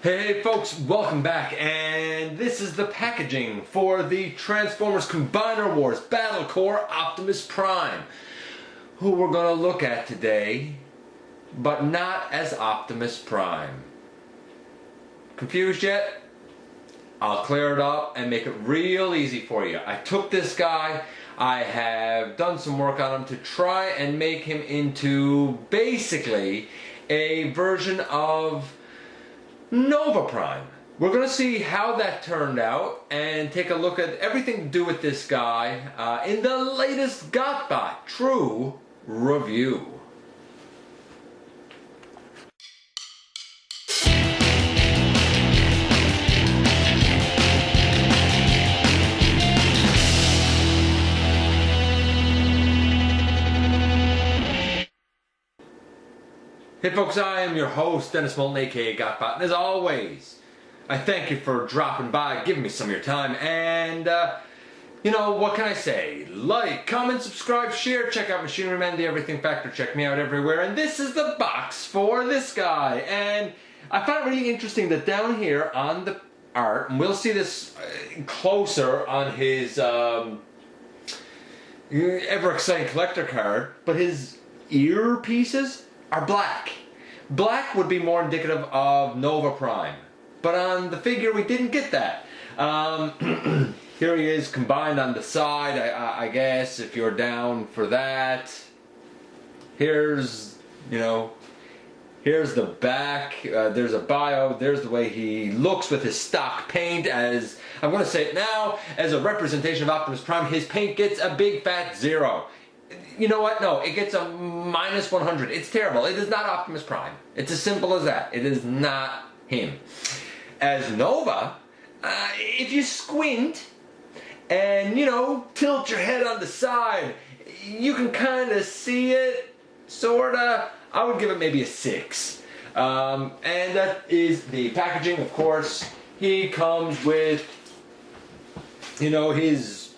Hey folks, welcome back, and this is the packaging for the Transformers Combiner Wars Battle Core Optimus Prime, who we're going to look at today, but not as Optimus Prime. Confused yet? I'll clear it up and make it real easy for you. I took this guy, I have done some work on him to try and make him into basically a version of Nova Prime. We're going to see how that turned out and take a look at everything to do with this guy in the latest GotBot True review. Hey folks, I am your host, Dennis Moulton, aka GotBot, and as always, I thank you for dropping by, giving me some of your time, and, you know, what can I say? Like, comment, subscribe, share, check out Machinery Man, the Everything Factor, check me out everywhere, and this is the box for this guy, and I find it really interesting that down here on the art, and we'll see this closer on his ever-exciting collector card, but his earpieces are black. Black would be more indicative of Nova Prime, but on the figure we didn't get that. Here he is combined on the side, I guess, if you're down for that. Here's, you know, here's the back, there's a bio, there's the way he looks with his stock paint. As I'm going to say it now, as a representation of Optimus Prime, his paint gets a big fat 0. You know what? No, it gets a minus 100. It's terrible. It is not Optimus Prime. It's as simple as that. It is not him. As Nova, if you squint and, you know, tilt your head on the side, you can kind of see it, sorta. I would give it maybe a 6. And that is the packaging, of course. He comes with, you know, his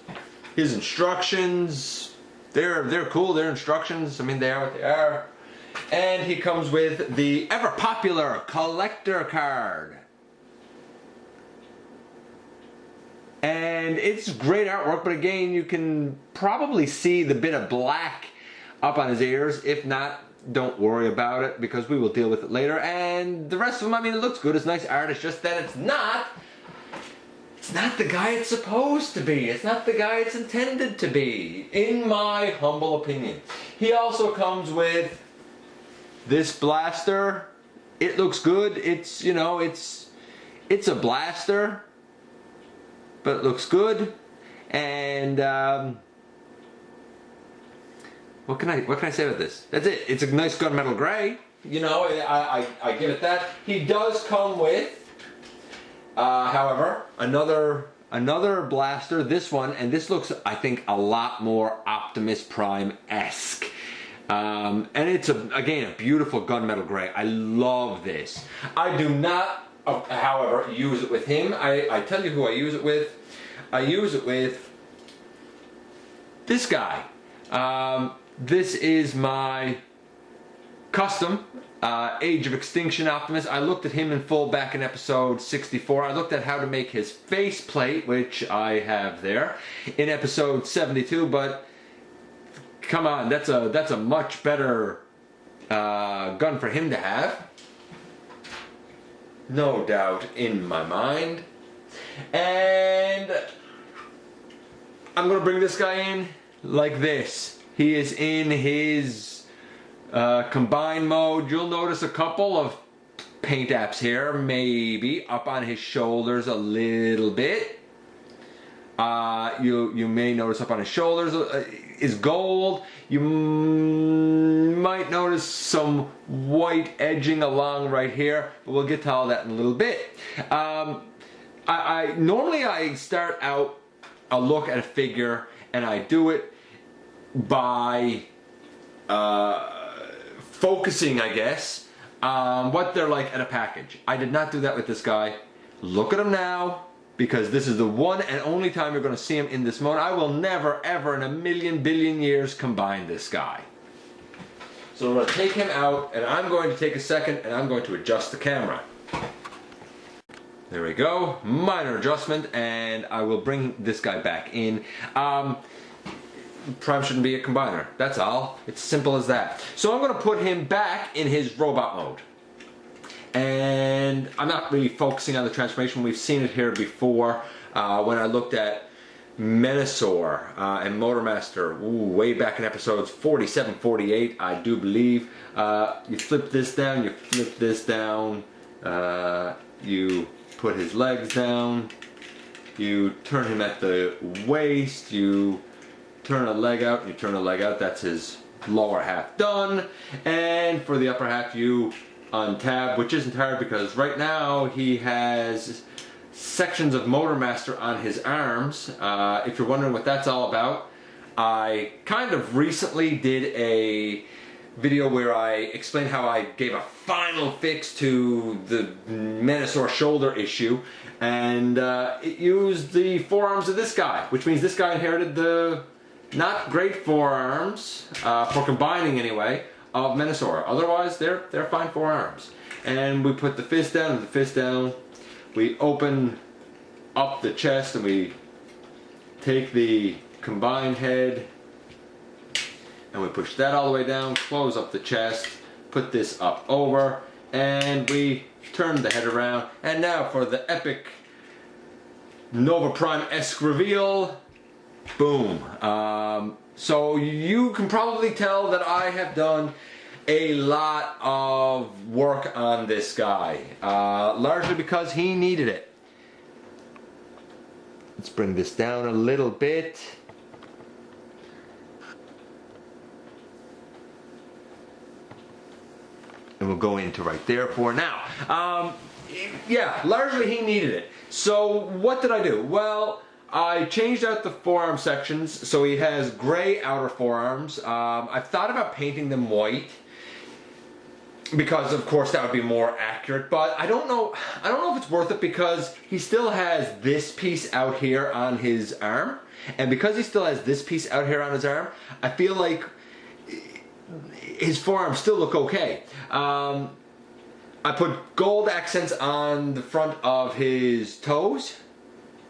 instructions. They're cool, their instructions, I mean, they are what they are. And he comes with the ever-popular collector card. And it's great artwork, but again, you can probably see the bit of black up on his ears. If not, don't worry about it, because we will deal with it later. And the rest of them, I mean, it looks good, it's nice art, it's just that it's not the guy it's supposed to be. It's not the guy it's intended to be, in my humble opinion. He also comes with this blaster. It looks good. It's, you know, it's a blaster, but it looks good. And what can I say about this? That's it. It's a nice gunmetal gray. You know, I give it that. He does come with, however, another blaster, this one, and this looks, I think, a lot more Optimus Prime-esque. And it's, again, a beautiful gunmetal gray. I love this. I do not, however, use it with him. I tell you who I use it with. I use it with this guy. This is my custom Age of Extinction Optimus. I looked at him in full back in episode 64. I looked at how to make his faceplate, which I have there, in episode 72, but come on, that's a much better gun for him to have. No doubt in my mind. And I'm going to bring this guy in like this. He is in his combine mode. You'll notice a couple of paint apps here, maybe up on his shoulders a little bit. You may notice up on his shoulders is gold. You might notice some white edging along right here, but we'll get to all that in a little bit. Normally I start out a look at a figure and I do it by focusing, I guess, on what they're like at a package. I did not do that with this guy. Look at him now, because this is the one and only time you're going to see him in this mode. I will never, ever in a million billion years combine this guy. So I'm going to take him out, and I'm going to take a second, and I'm going to adjust the camera. There we go. Minor adjustment, and I will bring this guy back in. Prime shouldn't be a combiner. That's all. It's simple as that. So I'm going to put him back in his robot mode. And I'm not really focusing on the transformation. We've seen it here before when I looked at Menasor and Motormaster way back in episodes 47, 48, I do believe. You flip this down, you flip this down, you put his legs down, you turn him at the waist, you turn a leg out, you turn a leg out, that's his lower half done. And for the upper half you untab, which isn't hard because right now he has sections of Motormaster on his arms. If you're wondering what that's all about, I kind of recently did a video where I explained how I gave a final fix to the Menasor shoulder issue, and it used the forearms of this guy, which means this guy inherited the not great forearms, for combining anyway, of Menasor. Otherwise, they're fine forearms. And we put the fist down and the fist down. We open up the chest and we take the combined head and we push that all the way down, close up the chest, put this up over, and we turn the head around. And now for the epic Nova Prime-esque reveal. Boom. So you can probably tell that I have done a lot of work on this guy, largely because he needed it. Let's bring this down a little bit. And we'll go into right there for now. Yeah, largely he needed it. So what did I do? Well, I changed out the forearm sections so he has gray outer forearms. I've thought about painting them white because of course that would be more accurate, but I don't know if it's worth it because he still has this piece out here on his arm, and because he still has this piece out here on his arm, I feel like his forearms still look okay. I put gold accents on the front of his toes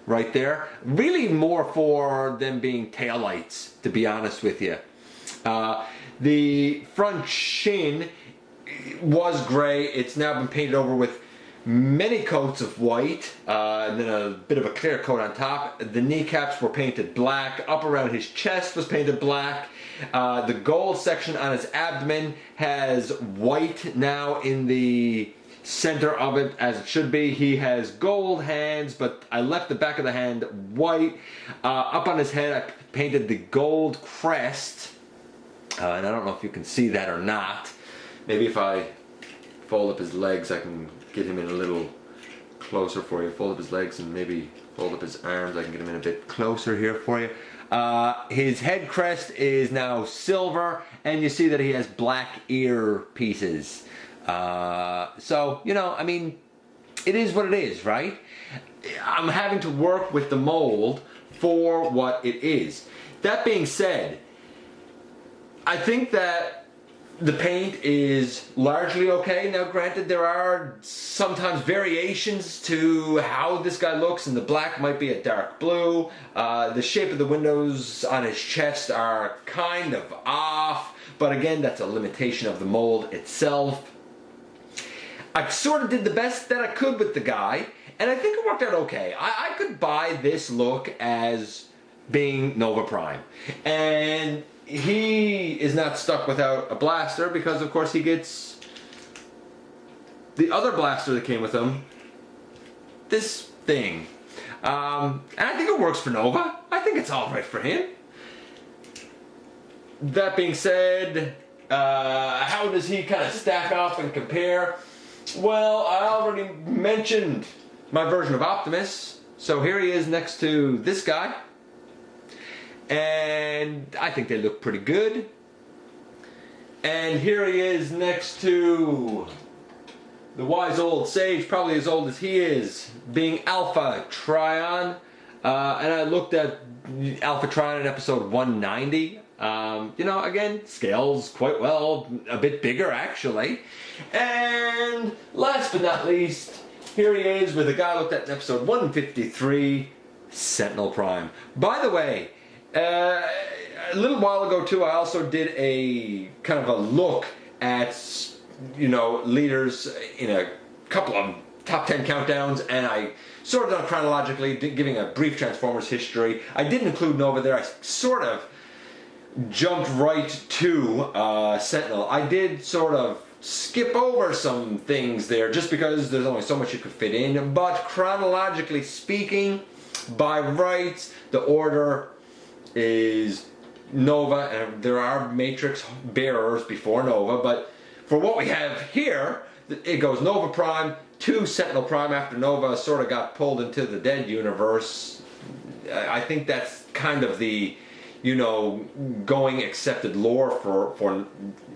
right there, really more for them being taillights, to be honest with you. The front shin was gray. It's now been painted over with many coats of white, and then a bit of a clear coat on top. The kneecaps were painted black. Up around his chest was painted black. The gold section on his abdomen has white now in the center of it, as it should be. He has gold hands, but I left the back of the hand white. Up on his head I painted the gold crest, and I don't know if you can see that or not. Maybe if I fold up his legs I can get him in a little closer for you. Fold up his legs and maybe fold up his arms. I can get him in a bit closer here for you. His head crest is now silver, and you see that he has black ear pieces. So, you know, I mean, it is what it is, right? I'm having to work with the mold for what it is. That being said, I think that the paint is largely okay. Now granted, there are sometimes variations to how this guy looks, and the black might be a dark blue. The shape of the windows on his chest are kind of off, but again, that's a limitation of the mold itself. I sort of did the best that I could with the guy, and I think it worked out okay. I could buy this look as being Nova Prime. And he is not stuck without a blaster because of course he gets the other blaster that came with him, this thing. And I think it works for Nova. I think it's alright for him. That being said, how does he kind of stack up and compare? Well, I already mentioned my version of Optimus, so here he is next to this guy. And I think they look pretty good. And here he is next to the wise old sage, probably as old as he is, being Alpha Trion. And I looked at Alpha Trion in episode 190. You know, again, scales quite well, a bit bigger actually. And last but not least, here he is with a guy I looked at in episode 153, Sentinel Prime. By the way, a little while ago too, I also did a kind of a look at, you know, leaders in a couple of top 10 countdowns, and I sort of done chronologically, giving a brief Transformers history. I didn't include Nova there. I sort of jumped right to Sentinel. I did sort of skip over some things there just because there's only so much you could fit in, but chronologically speaking, by rights, the order is Nova, and there are Matrix bearers before Nova, but for what we have here, it goes Nova Prime to Sentinel Prime after Nova sort of got pulled into the dead universe. I think that's kind of the, you know, going accepted lore for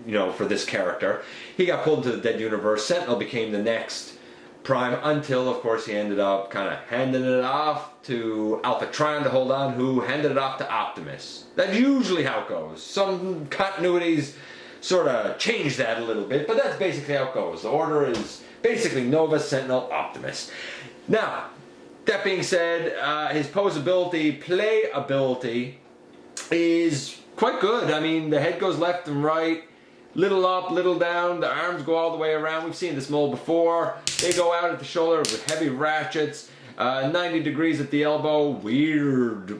you know, for this character. He got pulled into the dead universe. Sentinel became the next Prime until, of course, he ended up kind of handing it off to Alpha Trion to hold on, who handed it off to Optimus. That's usually how it goes. Some continuities sort of change that a little bit, but that's basically how it goes. The order is basically Nova, Sentinel, Optimus. Now, that being said, his posability, playability is quite good. I mean, the head goes left and right, little up, little down, the arms go all the way around. We've seen this mold before. They go out at the shoulder with heavy ratchets, 90 degrees at the elbow, weird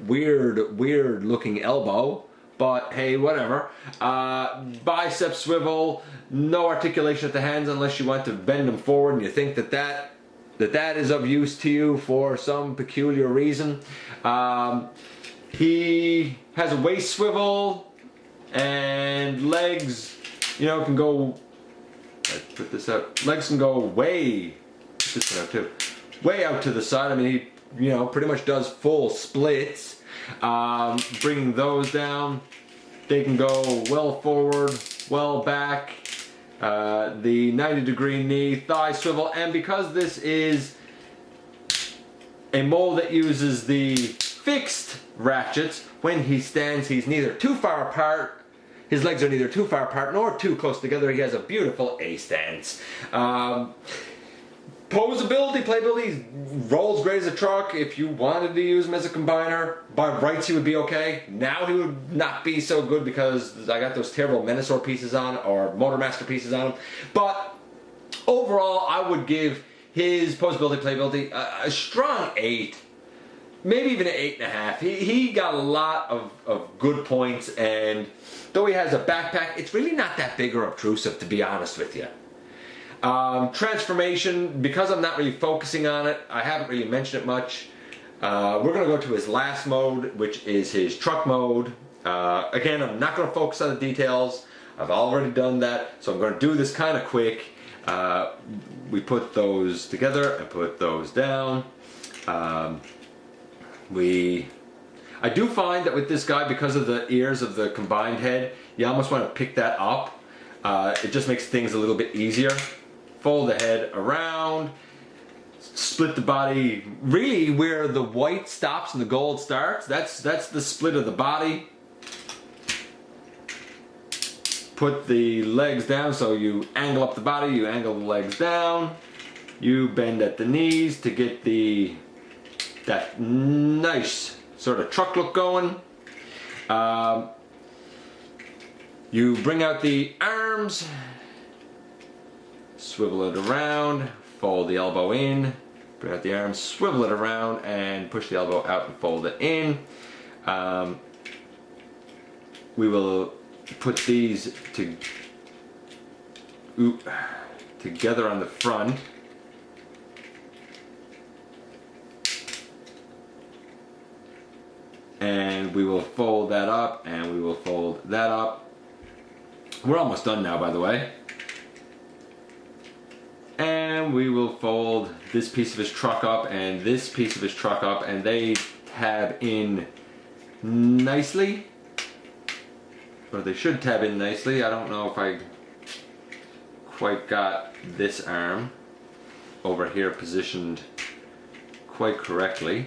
looking elbow, but hey, whatever. Bicep swivel, no articulation at the hands unless you want to bend them forward and you think that is of use to you for some peculiar reason. He has a waist swivel and legs, you know, can go, let's put this out, legs can go way, put this one out too, way out to the side. I mean, he, you know, pretty much does full splits. Bringing those down, they can go well forward, well back, the 90-degree knee, thigh swivel, and because this is a mold that uses the fixed ratchets, when he stands, he's neither too far apart, his legs are neither too far apart nor too close together. He has a beautiful A stance. Posability, playability, rolls great as a truck. If you wanted to use him as a combiner, by rights he would be okay. Now he would not be so good because I got those terrible Menasor pieces on, or Motormaster pieces on him. But overall, I would give his posability, playability a strong 8. Maybe even an 8.5. He got a lot of good points, and though he has a backpack, it's really not that big or obtrusive, to be honest with you. Transformation, because I'm not really focusing on it, I haven't really mentioned it much. We're going to go to his last mode, which is his truck mode. Again, I'm not going to focus on the details. I've already done that, so I'm going to do this kind of quick. We put those together and put those down. I do find that with this guy, because of the ears of the combined head, you almost want to pick that up. It just makes things a little bit easier. Fold the head around, split the body, really where the white stops and the gold starts, that's the split of the body. Put the legs down, so you angle up the body, you angle the legs down, you bend at the knees to get that nice sort of truck look going. You bring out the arms, swivel it around, fold the elbow in, bring out the arms, swivel it around, and push the elbow out and fold it in. We will put these together on the front. And we will fold that up, and we will fold that up. We're almost done now, by the way. And we will fold this piece of his truck up and this piece of his truck up, and they tab in nicely. Or they should tab in nicely. I don't know if I quite got this arm over here positioned quite correctly.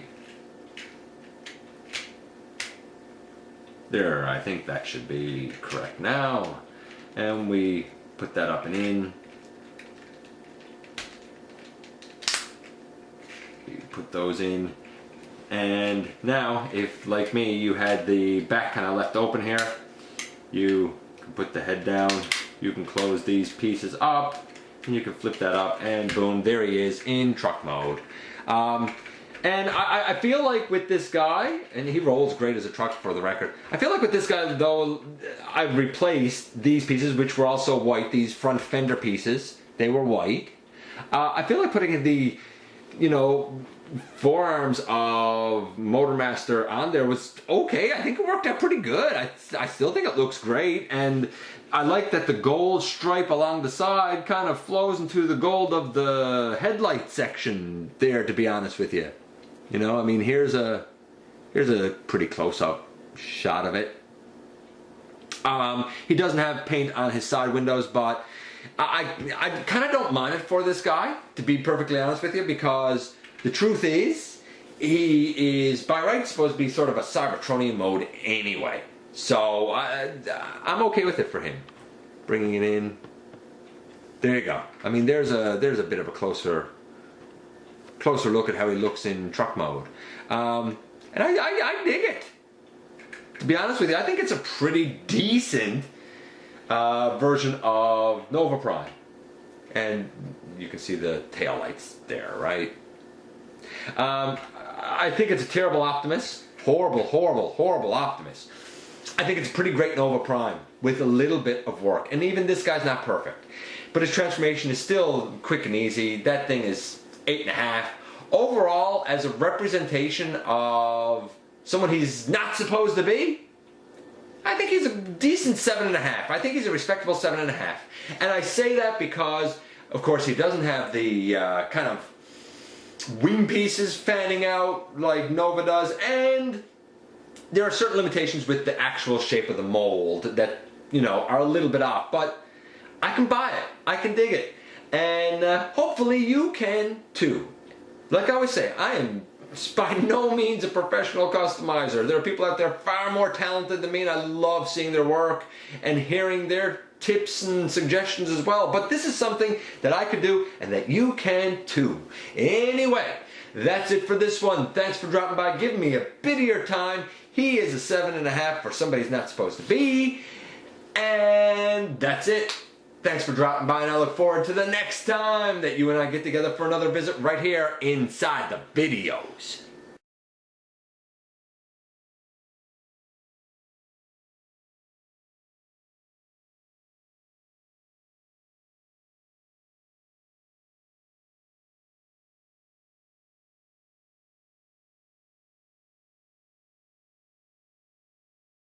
There, I think that should be correct now. And we put that up and in. put those in. And now, if like me, you had the back kind of left open here, you can put the head down, you can close these pieces up, and you can flip that up, and boom, there he is in truck mode. And I feel like with this guy, and he rolls great as a truck for the record, I feel like with this guy though, I've replaced these pieces, which were also white, these front fender pieces, they were white. I feel like putting the, you know, forearms of Motormaster on there was okay. I think it worked out pretty good. I still think it looks great, and I like that the gold stripe along the side kind of flows into the gold of the headlight section there, to be honest with you. You know, I mean, here's a pretty close-up shot of it. He doesn't have paint on his side windows, but I kind of don't mind it for this guy, to be perfectly honest with you, because the truth is, he is by right supposed to be sort of a Cybertronian mode anyway. So I'm okay with it for him. Bringing it in. There you go. I mean, there's a bit of a closer look at how he looks in truck mode. And I dig it. To be honest with you, I think it's a pretty decent version of Nova Prime. And you can see the tail lights there, right? I think it's a terrible Optimus. Horrible, horrible, horrible Optimus. I think it's a pretty great Nova Prime with a little bit of work. And even this guy's not perfect. But his transformation is still quick and easy. That thing is 8.5. Overall, as a representation of someone he's not supposed to be, I think he's a decent 7.5. I think he's a respectable 7.5. And I say that because, of course, he doesn't have the kind of wing pieces fanning out like Nova does, and there are certain limitations with the actual shape of the mold that, you know, are a little bit off, but I can buy it. I can dig it. And hopefully you can too. Like I always say, I am by no means a professional customizer. There are people out there far more talented than me, and I love seeing their work and hearing their tips and suggestions as well. But this is something that I could do and that you can too. Anyway, that's it for this one. Thanks for dropping by, giving me a bit of your time. He is a 7.5 for somebody he's not supposed to be. And that's it. Thanks for dropping by, and I look forward to the next time that you and I get together for another visit right here inside the videos.